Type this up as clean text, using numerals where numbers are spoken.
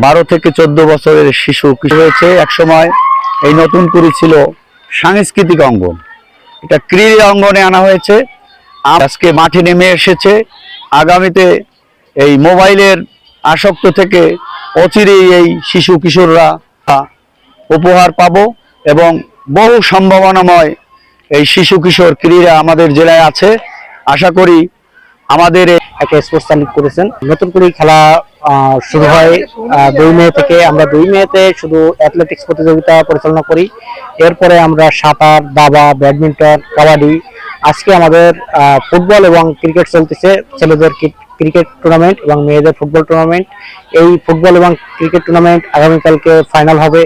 12 থেকে 14 বছরের শিশু কিশোর হয়েছে। একসময় এই নতুন কুড়ি ছিল সাংস্কৃতিক অঙ্গন, এটা ক্রীড়া অঙ্গনে আনা হয়েছে। আজকে মাঠে নেমে এসেছে। আগামীতে এই মোবাইলের আসক্ত থেকে অচিরেই এই শিশু কিশোররা উপহার পাবো এবং বহু সম্ভাবনাময় এই শিশু কিশোর ক্রীড়া আমাদের জেলায় আছে। আশা করি আমাদের একটা স্পোর্টস চালু করেছেন। নতুন করে খেলা শুরু হয় 2 মে থেকে। আমরা 2 মেতে শুধু অ্যাথলেটিক্স প্রতিযোগিতা পরিচালনা করি। এরপরে আমরা সাঁতার, দাবা, ব্যাডমিন্টন, কাবাডি, আজকে আমাদের ফুটবল এবং ক্রিকেট চলতেছে। ছেলেদের ক্রিকেট টুর্নামেন্ট এবং মেয়েদের ফুটবল টুর্নামেন্ট। এই ফুটবল এবং ক্রিকেট টুর্নামেন্ট আগামীকালকে ফাইনাল হবে।